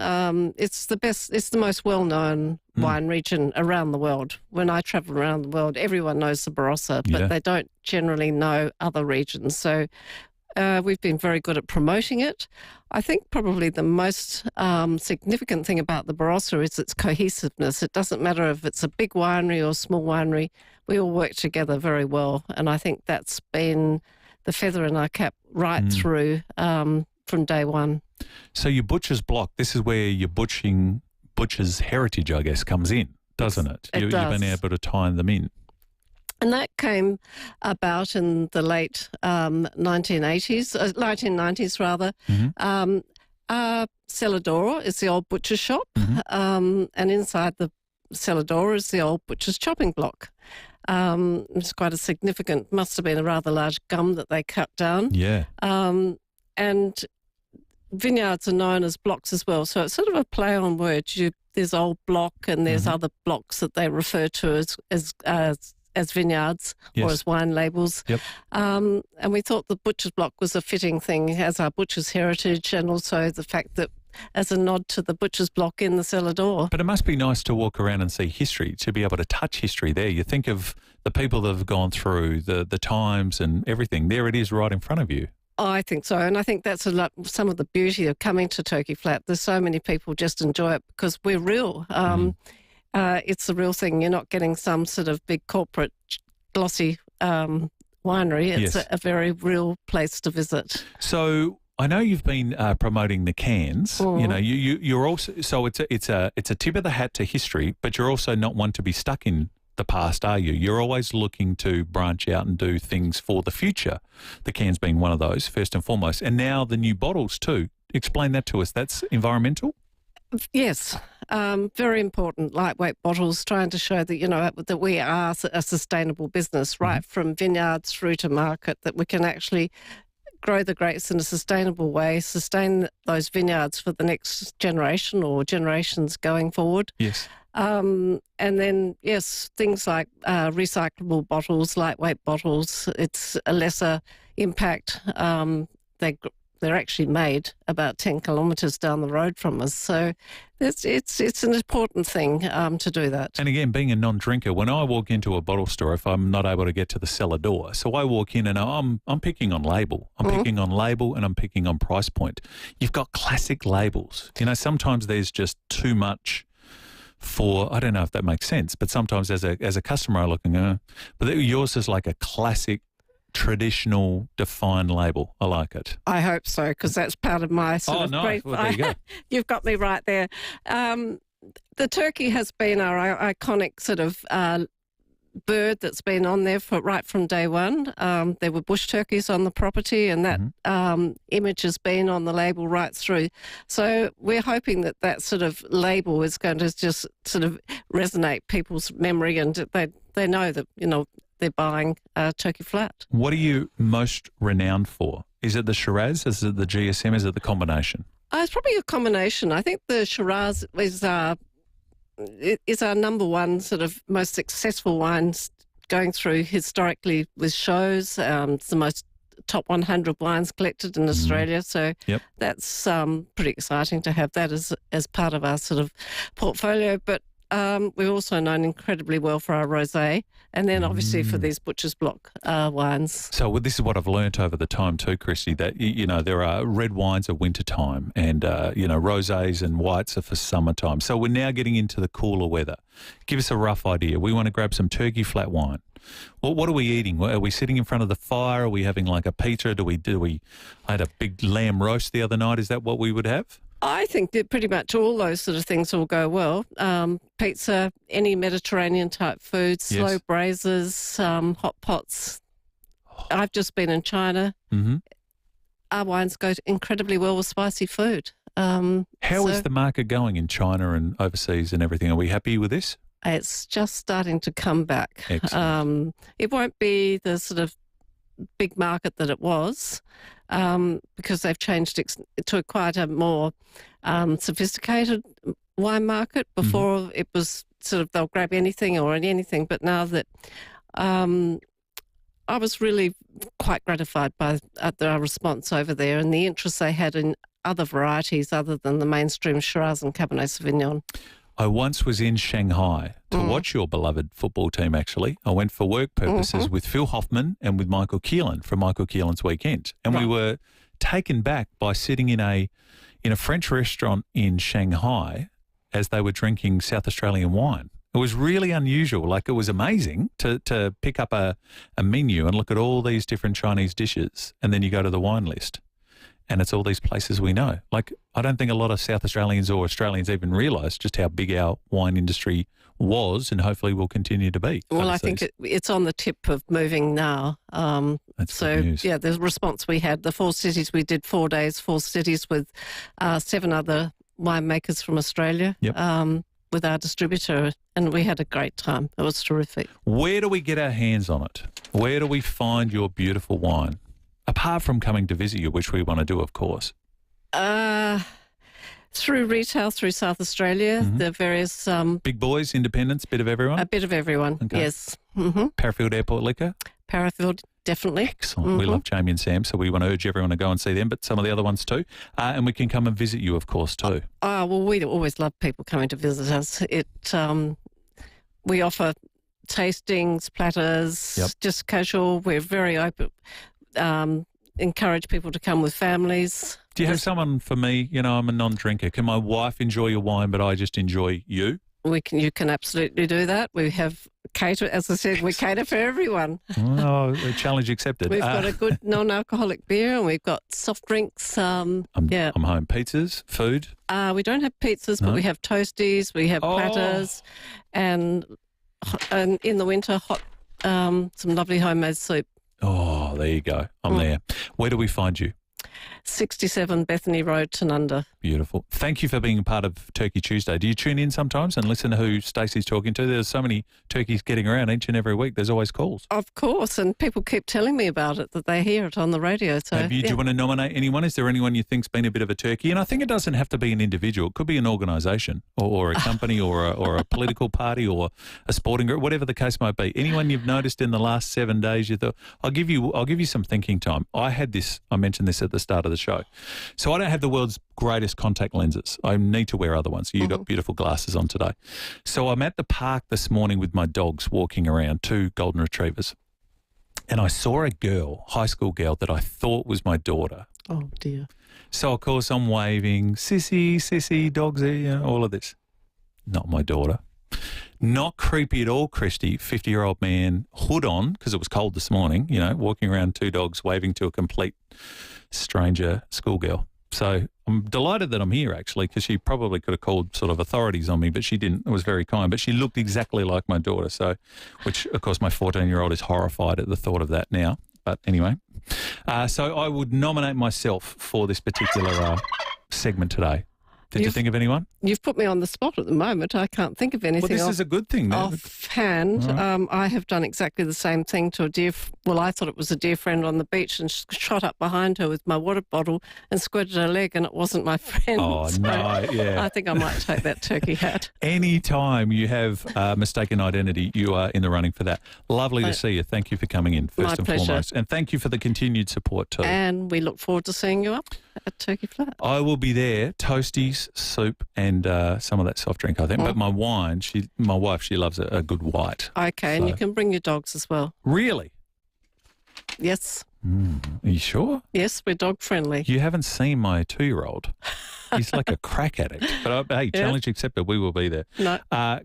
Speaker 4: It's the best, it's the most well-known wine region around the world. When I travel around the world, everyone knows the Barossa, but they don't generally know other regions. So we've been very good at promoting it. I think probably the most significant thing about the Barossa is its cohesiveness. It doesn't matter if it's a big winery or a small winery. We all work together very well, and I think that's been the feather in our cap right through from day one.
Speaker 8: So your butcher's block, this is where your butcher's heritage, I guess, comes in, doesn't it?
Speaker 4: It does.
Speaker 8: You've been able to tie them in.
Speaker 4: And that came about in the late 1990s rather. Cellar door is the old butcher's shop, and inside the cellar door is the old butcher's chopping block. It's quite a significant, must have been a rather large gum that they cut down.
Speaker 8: Yeah.
Speaker 4: And vineyards are known as blocks as well, so it's sort of a play on words. There's old block and there's other blocks that they refer to as vineyards or as wine labels.
Speaker 8: Yep.
Speaker 4: And we thought the butcher's block was a fitting thing as our butcher's heritage, and also the fact that as a nod to the butcher's block in the cellar door.
Speaker 8: But it must be nice to walk around and see history, to be able to touch history there. You think of the people that have gone through, the times and everything. There it is right in front of you.
Speaker 4: I think so, and I think that's some of the beauty of coming to Turkey Flat. There's so many people just enjoy it because we're real. It's the real thing. You're not getting some sort of big corporate glossy winery. It's a very real place to visit.
Speaker 8: So I know you've been promoting the cans. You know, you're also, so it's a tip of the hat to history, but you're also not one to be stuck in the past, are you? You're always looking to branch out and do things for the future. The cans being one of those, first and foremost. And now the new bottles too. Explain that to us. That's environmental?
Speaker 4: Yes, very important. Lightweight bottles, trying to show that, you know, that we are a sustainable business, right from vineyards through to market, that we can actually grow the grapes in a sustainable way, sustain those vineyards for the next generation or generations going forward.
Speaker 8: Yes.
Speaker 4: And then, yes, things like recyclable bottles, lightweight bottles, it's a lesser impact. They're actually made about 10 kilometres down the road from us. So it's an important thing to do that.
Speaker 8: And again, being a non-drinker, when I walk into a bottle store, if I'm not able to get to the cellar door, so I walk in and I'm picking on label. I'm picking on label and I'm picking on price point. You've got classic labels. You know, sometimes there's just too much for, I don't know if that makes sense, but sometimes as a customer I look and go, but yours is like a classic, traditional, defined label. I like it.
Speaker 4: I hope so, because that's part of my sort of brief.
Speaker 8: Well, there you go.
Speaker 4: You've got me right there. The turkey has been our iconic sort of bird that's been on there right from day one. There were bush turkeys on the property, and that image has been on the label right through. So we're hoping that sort of label is going to just sort of resonate people's memory, and they know that, you know, they're buying Turkey Flat.
Speaker 8: What are you most renowned for? Is it the Shiraz? Is it the GSM? Is it the combination?
Speaker 4: It's probably a combination. I think the Shiraz is our number one sort of most successful wines going through historically with shows. It's the most top 100 wines collected in Australia. So that's pretty exciting to have that as part of our sort of portfolio. But we're also known incredibly well for our rosé, and then obviously for these Butcher's Block wines.
Speaker 8: So this is what I've learnt over the time too, Christy, that, you know, there are red wines at winter time and, you know, rosés and whites are for summertime. So we're now getting into the cooler weather. Give us a rough idea. We want to grab some Turkey Flat wine. Well, what are we eating? Are we sitting in front of the fire? Are we having like a pizza? I had a big lamb roast the other night. Is that what we would have?
Speaker 4: I think that pretty much all those sort of things will go well. Pizza, any Mediterranean type foods, slow braisers, hot pots. I've just been in China. Our wines go incredibly well with spicy food.
Speaker 8: How is the market going in China and overseas and everything? Are we happy with this?
Speaker 4: It's just starting to come back.
Speaker 8: Excellent.
Speaker 4: It won't be the sort of big market that it was, because they've changed it to quite a more sophisticated wine market. Before it was sort of they'll grab anything or anything, but now that I was really quite gratified by our response over there and the interest they had in other varieties other than the mainstream Shiraz and Cabernet Sauvignon.
Speaker 8: I once was in Shanghai to watch your beloved football team, actually. I went for work purposes with Phil Hoffman and with Michael Keelan from Michael Keelan's Weekend. And we were taken back by sitting in a French restaurant in Shanghai as they were drinking South Australian wine. It was really unusual. Like, it was amazing to pick up a menu and look at all these different Chinese dishes, and then you go to the wine list. And it's all these places we know. Like, I don't think a lot of South Australians or Australians even realise just how big our wine industry was and hopefully will continue to be.
Speaker 4: Well, overseas. I think it's on the tip of moving now.
Speaker 8: That's good news.
Speaker 4: Yeah, the response we had, the 4 cities, we did 4 days, 4 cities with 7 other winemakers from Australia with our distributor, and we had a great time. It was terrific.
Speaker 8: Where do we get our hands on it? Where do we find your beautiful wine? Apart from coming to visit you, which we want to do, of course.
Speaker 4: Through retail, through South Australia, the various...
Speaker 8: Big boys, independents, bit of everyone?
Speaker 4: A bit of everyone, yes.
Speaker 8: Parafield Airport Liquor?
Speaker 4: Parafield, definitely.
Speaker 8: Excellent. We love Jamie and Sam, so we want to urge everyone to go and see them, but some of the other ones too. And we can come and visit you, of course, too.
Speaker 4: Well, we always love people coming to visit us. We offer tastings, platters, just casual. We're very open. Encourage people to come with families.
Speaker 8: Do you have someone for me? You know, I'm a non-drinker. Can my wife enjoy your wine, but I just enjoy you?
Speaker 4: You can absolutely do that. We have cater, as I said, we cater for everyone.
Speaker 8: Oh, challenge accepted.
Speaker 4: We've got a good non-alcoholic beer, and we've got soft drinks. I'm home.
Speaker 8: Pizzas, food.
Speaker 4: We don't have pizzas, but we have toasties, we have platters, and in the winter, some lovely homemade soup.
Speaker 8: Oh, there you go. I'm there. Where do we find you?
Speaker 4: 67 Bethany Road, Tanunda.
Speaker 8: Beautiful. Thank you for being a part of Turkey Tuesday. Do you tune in sometimes and listen to who Stacey's talking to? There's so many turkeys getting around each and every week. There's always calls.
Speaker 4: Of course, and people keep telling me about it, that they hear it on the radio. So,
Speaker 8: do you want to nominate anyone? Is there anyone you think's been a bit of a turkey? And I think it doesn't have to be an individual. It could be an organisation or a company or a political party or a sporting group, whatever the case might be. Anyone you've noticed in the last 7 days you thought, I'll give you some thinking time. I mentioned this at the start of the show. So I don't have the world's greatest contact lenses. I need to wear other ones. You've got beautiful glasses on today. So I'm at the park this morning with my dogs walking around, 2 golden retrievers. And I saw a girl, high school girl, that I thought was my daughter.
Speaker 4: Oh, dear.
Speaker 8: So, of course, I'm waving, sissy, dogs, all of this. Not my daughter. Not creepy at all, Christy. 50-year-old man, hood on, because it was cold this morning, walking around 2 dogs, waving to a complete stranger schoolgirl. So I'm delighted that I'm here, actually, because she probably could have called sort of authorities on me, but she didn't. It was very kind. But she looked exactly like my daughter, which, of course, my 14-year-old is horrified at the thought of that now. But anyway, so I would nominate myself for this particular segment today. Did you think of anyone?
Speaker 4: You've put me on the spot at the moment. I can't think of anything.
Speaker 8: Well, this is a good thing.
Speaker 4: Offhand, I have done exactly the same thing to I thought it was a dear friend on the beach, and shot up behind her with my water bottle and squirted her leg, and it wasn't my friend.
Speaker 8: Oh, no, yeah.
Speaker 4: I think I might take that turkey hat.
Speaker 8: Any time you have mistaken identity, you are in the running for that. Lovely to see you. Thank you for coming in, first and foremost. And thank you for the continued support too.
Speaker 4: And we look forward to seeing you up at Turkey Flat.
Speaker 8: I will be there. Toasties, soup, and some of that soft drink, I think. But my wine, my wife, she loves a good white.
Speaker 4: Okay, and you can bring your dogs as well.
Speaker 8: Really?
Speaker 4: Yes.
Speaker 8: Are you sure?
Speaker 4: Yes, we're dog friendly.
Speaker 8: You haven't seen my 2-year-old. He's like a crack addict. But hey, challenge accepted. We will be there.
Speaker 4: No.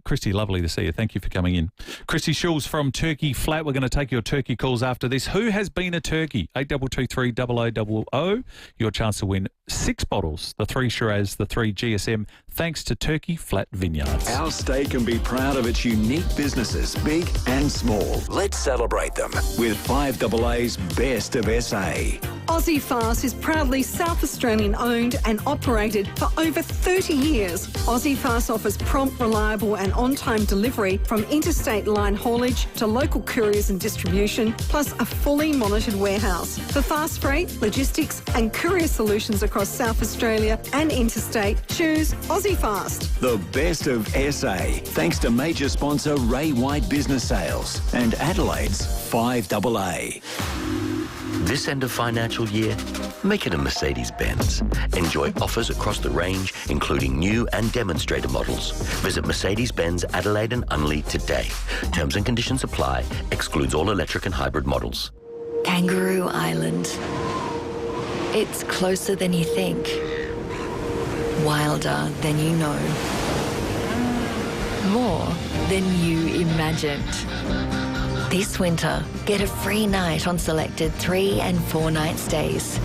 Speaker 8: Christy, lovely to see you. Thank you for coming in. Christy Schulz from Turkey Flat. We're going to take your turkey calls after this. Who has been a turkey? 8223 0000. Your chance to win 6 bottles, the 3 Shiraz, the 3 GSM, thanks to Turkey Flat Vineyards.
Speaker 23: Our state can be proud of its unique businesses, big and small. Let's celebrate them with 5AA's Best of SA.
Speaker 5: Aussie Fast is proudly South Australian owned and operated for over 30 years. Aussie Fast offers prompt, reliable and on-time delivery from interstate line haulage to local couriers and distribution, plus a fully monitored warehouse. For fast freight, logistics and courier solutions across South Australia and interstate, choose Aussie Fast.
Speaker 23: The Best of SA, thanks to major sponsor Ray White Business Sales and Adelaide's 5AA.
Speaker 6: This end of financial year, make it a Mercedes-Benz. Enjoy offers across the range, including new and demonstrator models. Visit Mercedes-Benz Adelaide and Unley today. Terms and conditions apply. Excludes all electric and hybrid models.
Speaker 7: Kangaroo Island. It's closer than you think. Wilder than you know. More than you imagined. This winter, get a free night on selected 3 and 4 night stays.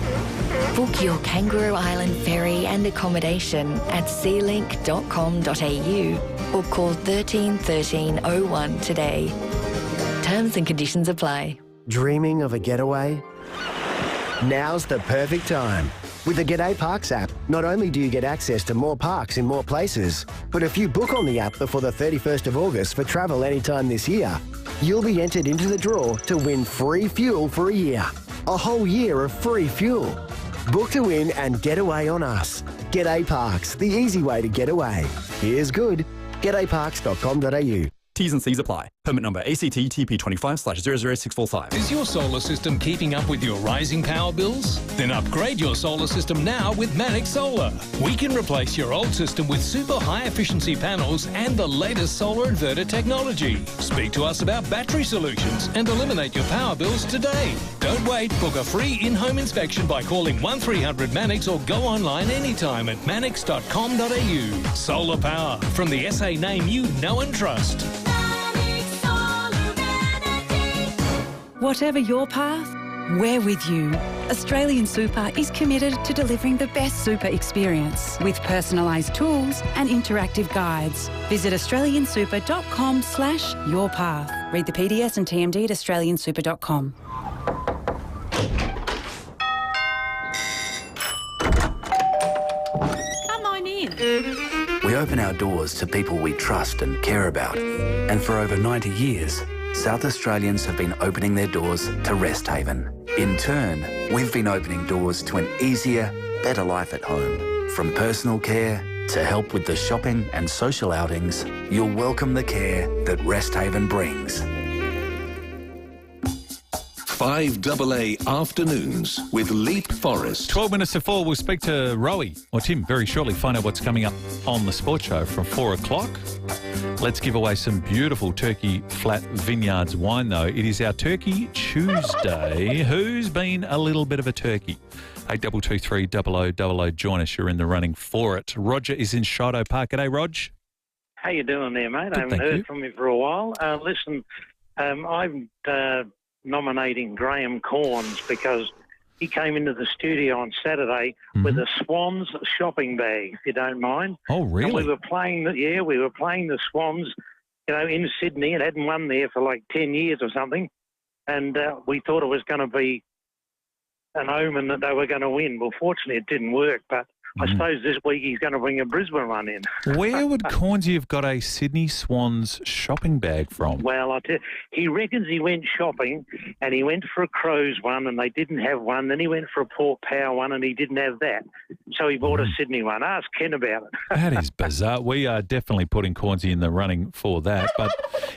Speaker 7: Book your Kangaroo Island ferry and accommodation at sealink.com.au or call 13 13 01 today. Terms and conditions apply.
Speaker 9: Dreaming of a getaway? Now's the perfect time. With the G'day Parks app, not only do you get access to more parks in more places, but if you book on the app before the 31st of August for travel anytime this year, you'll be entered into the draw to win free fuel for a year. A whole year of free fuel. Book to win and get away on us. G'day Parks, the easy way to get away. Here's good. G'dayParks.com.au.
Speaker 10: T's and C's apply. Permit number ACT TP25/00645.
Speaker 2: Is your solar system keeping up with your rising power bills? Then upgrade your solar system now with Manic Solar. We can replace your old system with super high efficiency panels and the latest solar inverter technology. Speak to us about battery solutions and eliminate your power bills today. Don't wait. Book a free in-home inspection by calling 1300 Manix or go online anytime at manix.com.au. Solar power from the SA name you know and trust.
Speaker 25: Whatever your path, we're with you. Australian Super is committed to delivering the best super experience with personalised tools and interactive guides. Visit australiansuper.com/yourpath. Read the PDS and TMD at australiansuper.com.
Speaker 11: Come on in.
Speaker 12: We open our doors to people we trust and care about. And for over 90 years, South Australians have been opening their doors to Rest Haven. In turn, we've been opening doors to an easier, better life at home. From personal care to help with the shopping and social outings, you'll welcome the care that Rest Haven brings.
Speaker 23: 5AA Afternoons with Leith, Forrest.
Speaker 8: 12 minutes to 4, we'll speak to Rowie, or Tim, very shortly, find out what's coming up on the sports show from 4 o'clock. Let's give away some beautiful Turkey Flat Vineyards wine, though. It is our Turkey Tuesday. Who's been a little bit of a turkey? 8223 0000. Join us. You're in the running for it. Roger is in Shido Park. G'day, Rog.
Speaker 13: How you doing there, mate?
Speaker 8: Good,
Speaker 13: I haven't heard from you for a while. Listen, I'm nominating Graham Corns because he came into the studio on Saturday with a Swans shopping bag, if you don't mind.
Speaker 8: Oh, really?
Speaker 13: And we were playing the Swans, in Sydney. It hadn't won there for like 10 years or something. And we thought it was going to be an omen that they were going to win. Well, fortunately, it didn't work, but I suppose this week he's going to bring a Brisbane one in.
Speaker 8: Where would Cornsey have got a Sydney Swans shopping bag from?
Speaker 13: Well, I tell you, he reckons he went shopping and he went for a Crows one and they didn't have one. Then he went for a Port Power one and he didn't have that. So he bought a Sydney one. Ask Ken about it.
Speaker 8: That is bizarre. We are definitely putting Cornsey in the running for that. But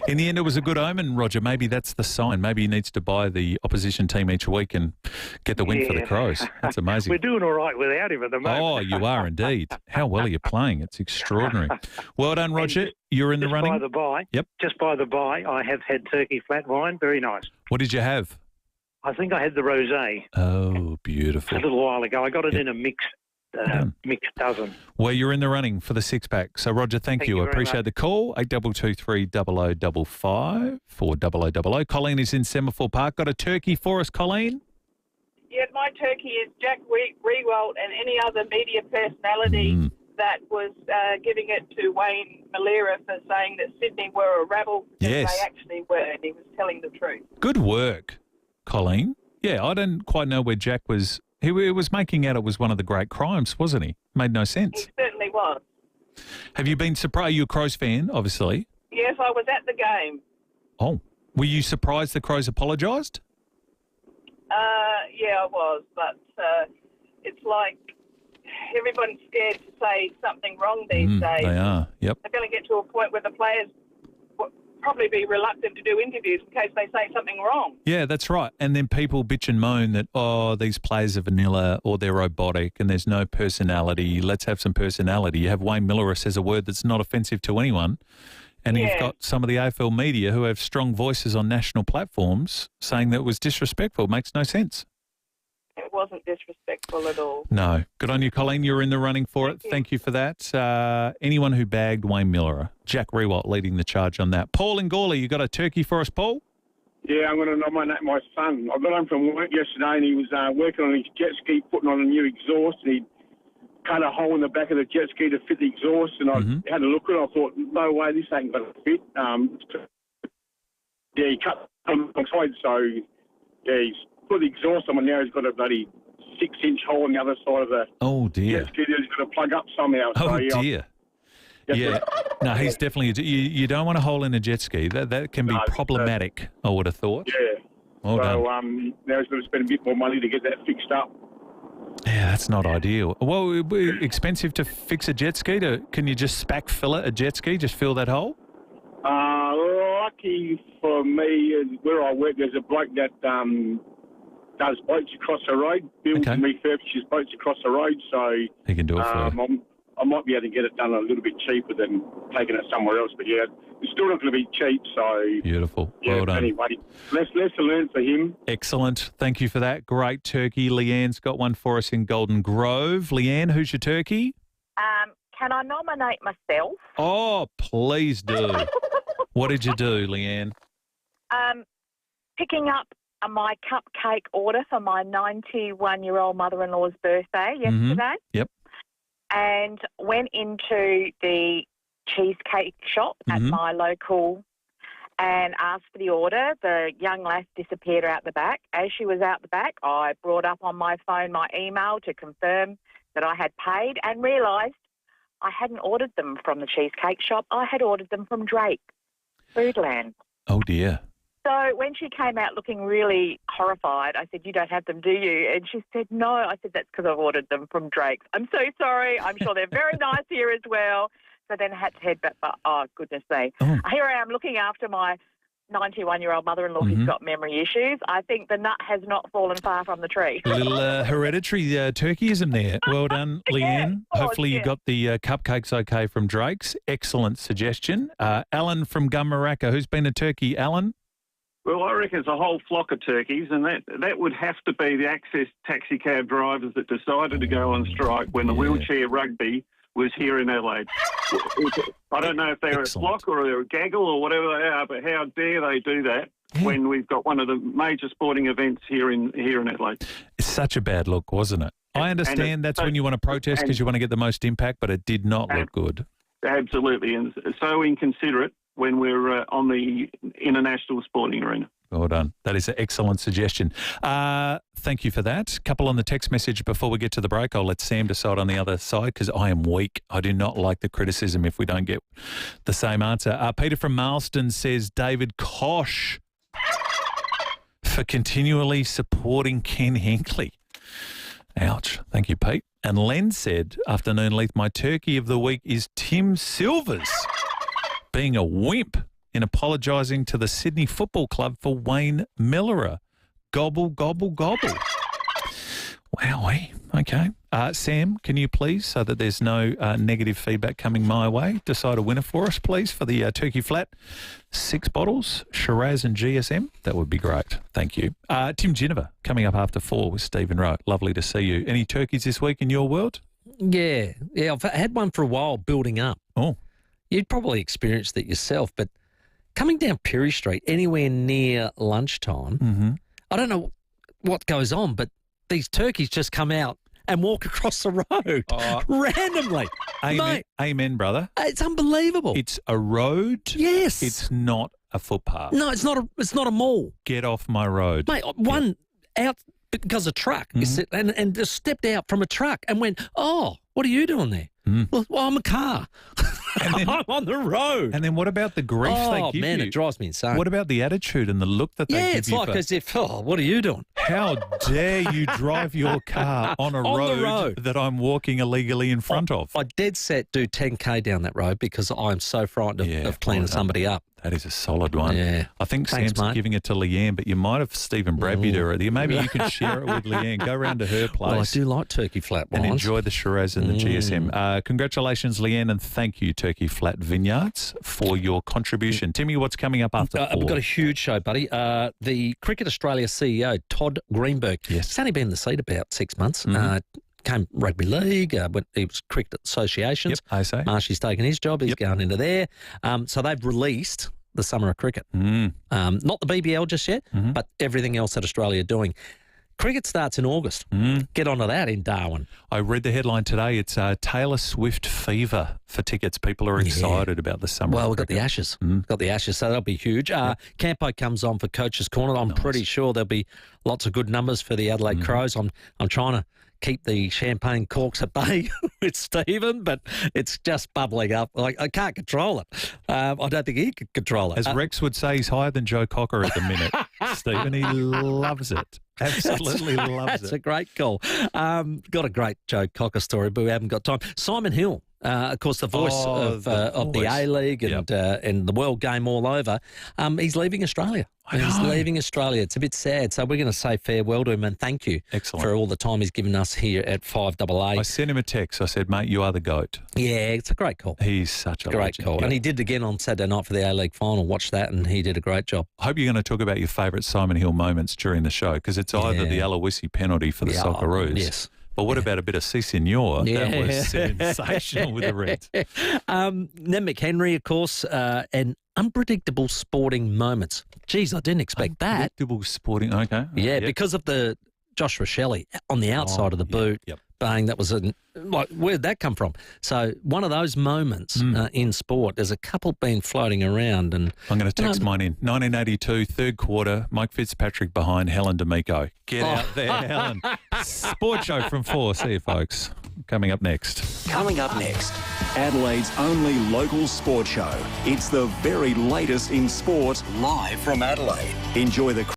Speaker 8: in the end, it was a good omen, Roger. Maybe that's the sign. Maybe he needs to buy the opposition team each week and get the win for the Crows. That's amazing.
Speaker 13: We're doing all right without him at the moment.
Speaker 8: Oh, you are indeed. How well are you playing? It's extraordinary. Well done, Roger. You're in the running.
Speaker 13: Just by the by, I have had Turkey flat wine. Very nice.
Speaker 8: What did you have?
Speaker 13: I think I had the rosé.
Speaker 8: Oh, beautiful.
Speaker 13: A little while ago. I got it in a mixed dozen.
Speaker 8: Well, you're in the running for the six-pack. So, Roger, thank you. I appreciate the call. 8223 0055 4000. Colleen is in Semaphore Park. Got a turkey for us, Colleen?
Speaker 14: Yeah, my turkey is Jack Riewoldt and any other media personality that was giving it to Wayne Malera for saying that Sydney were a rabble.
Speaker 8: Yes.
Speaker 14: They actually were, and he was telling the truth.
Speaker 8: Good work, Colleen. Yeah, I don't quite know where Jack was. He was making out it was one of the great crimes, wasn't he? Made no sense.
Speaker 14: He certainly was.
Speaker 8: Have you been surprised? You're a Crows fan, obviously.
Speaker 14: Yes, I was at the game.
Speaker 8: Oh. Were you surprised the Crows apologised?
Speaker 14: Yeah, I was, but it's like everyone's scared to say something wrong these days.
Speaker 8: They are, yep.
Speaker 14: They're going to get to a point where the players will probably be reluctant to do interviews in case they say something wrong.
Speaker 8: Yeah, that's right. And then people bitch and moan that, these players are vanilla or they're robotic and there's no personality. Let's have some personality. You have Wayne Miller says a word that's not offensive to anyone. And you've got some of the AFL media who have strong voices on national platforms saying that it was disrespectful. It makes no sense.
Speaker 14: It wasn't disrespectful at all.
Speaker 8: No. Good on you, Colleen. You're in the running for it. Thank you for that. Anyone who bagged Wayne Miller, Jack Riewoldt leading the charge on that. Paul in Gawley, you got a turkey for us, Paul?
Speaker 15: Yeah, I'm going to nominate my son. I got home from work yesterday and he was working on his jet ski, putting on a new exhaust, and he cut a hole in the back of the jet ski to fit the exhaust, and I had a look at it. I thought, no way, this ain't going to fit. He cut alongside, so he's put the exhaust on, and now he's got a bloody 6-inch hole on the other side of the jet ski that he's got to plug up somehow.
Speaker 8: Oh, dear. Yeah. No, he's definitely... You don't want a hole in a jet ski. That can be problematic, I would have thought.
Speaker 15: Yeah.
Speaker 8: Well done.
Speaker 15: Now he's got to spend a bit more money to get that fixed up.
Speaker 8: Yeah, that's not ideal. Well, it'd be expensive to fix a jet ski. Can you just spack fill it a jet ski? Just fill that hole?
Speaker 15: I lucky for me, where I work, there's a bloke that does boats across the road, builds and refurbishes boats across the road. So
Speaker 8: he can do it for you.
Speaker 15: I might be able to get it done a little bit cheaper than taking it somewhere else. But, yeah, it's still not going to be cheap. So
Speaker 8: beautiful.
Speaker 15: Yeah,
Speaker 8: well done.
Speaker 15: Anyway, let's learn for him.
Speaker 8: Excellent. Thank you for that. Great turkey. Leanne's got one for us in Golden Grove. Leanne, who's your turkey?
Speaker 1: Can I nominate myself?
Speaker 8: Oh, please do. What did you do, Leanne?
Speaker 1: Picking up my cupcake order for my 91-year-old mother-in-law's birthday yesterday.
Speaker 8: Yep.
Speaker 1: And went into the cheesecake shop at my local and asked for the order. The young lass disappeared out the back. As she was out the back, I brought up on my phone my email to confirm that I had paid and realised I hadn't ordered them from the cheesecake shop. I had ordered them from Drake Foodland.
Speaker 8: Oh, dear.
Speaker 1: So when she came out looking really horrified, I said, "You don't have them, do you?" And she said, "No." I said, "That's because I've ordered them from Drake's." I'm so sorry. I'm sure they're very nice here as well. So then I had to head back. But, oh, goodness me. Oh. Here I am looking after my 91-year-old mother-in-law who's got memory issues. I think the nut has not fallen far from the tree.
Speaker 8: A little hereditary turkeyism there. Well done, Leanne. Hopefully you got the cupcakes okay from Drake's. Excellent suggestion. Alan from Gummaraka, who's been a turkey? Alan?
Speaker 11: Well, I reckon it's a whole flock of turkeys, and that would have to be the Access taxi cab drivers that decided to go on strike when the wheelchair rugby was here in Adelaide. I don't know if they're a flock or they're a gaggle or whatever they are, but how dare they do that when we've got one of the major sporting events here in Adelaide?
Speaker 8: It's such a bad look, wasn't it? I understand that's when you want to protest because you want to get the most impact, but it did not look good.
Speaker 11: Absolutely, and so inconsiderate when we're on the international sporting arena.
Speaker 8: Well done. That is an excellent suggestion. Thank you for that. Couple on the text message before we get to the break. I'll let Sam decide on the other side because I am weak. I do not like the criticism if we don't get the same answer. Peter from Marston says David Kosh for continually supporting Ken Hinkley. Ouch. Thank you, Pete. And Len said, afternoon, Leith, my turkey of the week is Tim Silvers being a wimp in apologising to the Sydney Football Club for Wayne Millerer. Gobble, gobble, gobble. Wowee. Okay. Sam, can you please, so that there's no negative feedback coming my way, decide a winner for us, please, for the Turkey Flat 6 bottles, Shiraz and GSM? That would be great. Thank you. Tim Ginniver coming up after 4 with Stephen Rowe. Lovely to see you. Any turkeys this week in your world?
Speaker 16: Yeah. I've had one for a while building up.
Speaker 8: Oh.
Speaker 16: You'd probably experienced it yourself, but coming down Perry Street anywhere near lunchtime, I don't know what goes on, but these turkeys just come out and walk across the road randomly.
Speaker 8: Amen, amen, brother.
Speaker 16: It's unbelievable.
Speaker 8: It's a road.
Speaker 16: Yes.
Speaker 8: It's not a footpath.
Speaker 16: No, it's not a mall.
Speaker 8: Get off my road.
Speaker 16: Mate, one out because a truck and just stepped out from a truck and went, "Oh, what are you doing there?" Well, I'm a car.
Speaker 8: And then,
Speaker 16: I'm on the road.
Speaker 8: And then what about the grief they give you?
Speaker 16: Oh, man, it drives me insane.
Speaker 8: What about the attitude and the look that they give you?
Speaker 16: Yeah, it's like as if, what are you doing?
Speaker 8: How dare you drive your car on a road that I'm walking illegally in front of?
Speaker 16: I dead set do 10K down that road because I'm so frightened of cleaning somebody up.
Speaker 8: That is a solid one.
Speaker 16: Yeah.
Speaker 8: I think Sam's giving it to Leanne, but you might have Stephen Bradby to her. Maybe you could share it with Leanne. Go round to her place.
Speaker 16: Well, I do like Turkey Flat wines.
Speaker 8: And enjoy the Shiraz and the GSM. Congratulations, Leanne, and thank you, Turkey Flat Vineyards, for your contribution. Timmy, what's coming up after 4?
Speaker 16: I've got a huge show, buddy. The Cricket Australia CEO, Todd Greenberg.
Speaker 8: Yes.
Speaker 16: He's only been in the seat about 6 months. Came rugby league, when he was cricket associations.
Speaker 8: Yep, I say.
Speaker 16: Marshy's taken his job. He's going into there. So they've released the summer of cricket. Not the BBL just yet, but everything else that Australia are doing. Cricket starts in August. Get onto that in Darwin.
Speaker 8: I read the headline today. It's Taylor Swift fever for tickets. People are excited about the summer.
Speaker 16: Well, we've got the Ashes. Got the Ashes, so that'll be huge. Campo comes on for Coach's Corner. I'm pretty sure there'll be lots of good numbers for the Adelaide Crows. I'm trying to keep the champagne corks at bay with Stephen, but it's just bubbling up. I can't control it. I don't think he can control it.
Speaker 8: As Rex would say, he's higher than Joe Cocker at the minute, Stephen. He loves it. Absolutely loves it.
Speaker 16: That's a great call. Got a great Joe Cocker story, but we haven't got time. Simon Hill Of course, the voice of the A-League and the World Game all over. He's leaving Australia. He's leaving Australia. It's a bit sad. So we're going to say farewell to him and thank you for all the time he's given us here at 5AA.
Speaker 8: I sent him a text. I said, mate, you are the GOAT.
Speaker 16: Yeah, it's a great call.
Speaker 8: He's such a
Speaker 16: great
Speaker 8: legend.
Speaker 16: call.
Speaker 8: Yeah.
Speaker 16: And he did again on Saturday night for the A-League final. Watch that, and he did a great job.
Speaker 8: I hope you're going to talk about your favourite Simon Hill moments during the show, because it's either the Aloisi penalty for the Socceroos.
Speaker 16: Yes.
Speaker 8: But what about a bit of C Signor? That was sensational with the Reds.
Speaker 16: Then McHenry, of course, and unpredictable sporting moments. Geez, I didn't expect that.
Speaker 8: Unpredictable sporting, okay.
Speaker 16: Yeah, because of the Josh Rochelle on the outside of the boot. Bang, that was where'd that come from? So one of those moments in sport, there's a couple been floating around. And
Speaker 8: I'm going to text mine in. 1982, third quarter, Mike Fitzpatrick behind Helen D'Amico. Get out there, Helen. Sport show from 4. See you, folks. Coming up next.
Speaker 23: Coming up next, Adelaide's only local sport show. It's the very latest in sport, live from Adelaide. Enjoy the